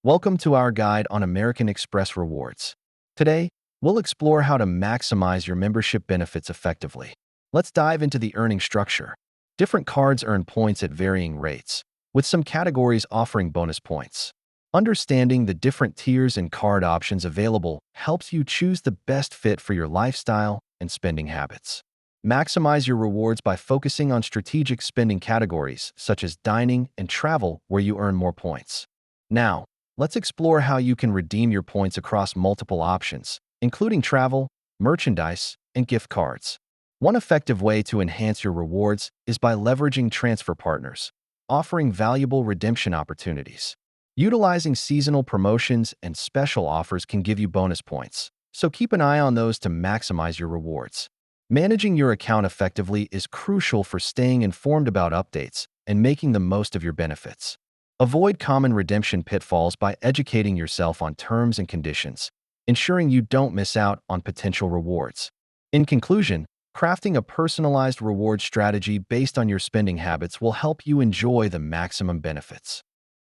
Welcome to our guide on American Express rewards. Today, we'll explore how to maximize your membership benefits effectively. Let's dive into the earning structure. Different cards earn points at varying rates, with some categories offering bonus points. Understanding the different tiers and card options available helps you choose the best fit for your lifestyle and spending habits. Maximize your rewards by focusing on strategic spending categories such as dining and travel where you earn more points. Now, let's explore how you can redeem your points across multiple options, including travel, merchandise, and gift cards. One effective way to enhance your rewards is by leveraging transfer partners, offering valuable redemption opportunities. Utilizing seasonal promotions and special offers can give you bonus points, so keep an eye on those to maximize your rewards. Managing your account effectively is crucial for staying informed about updates and making the most of your benefits. Avoid common redemption pitfalls by educating yourself on terms and conditions, ensuring you don't miss out on potential rewards. In conclusion, crafting a personalized reward strategy based on your spending habits will help you enjoy the maximum benefits.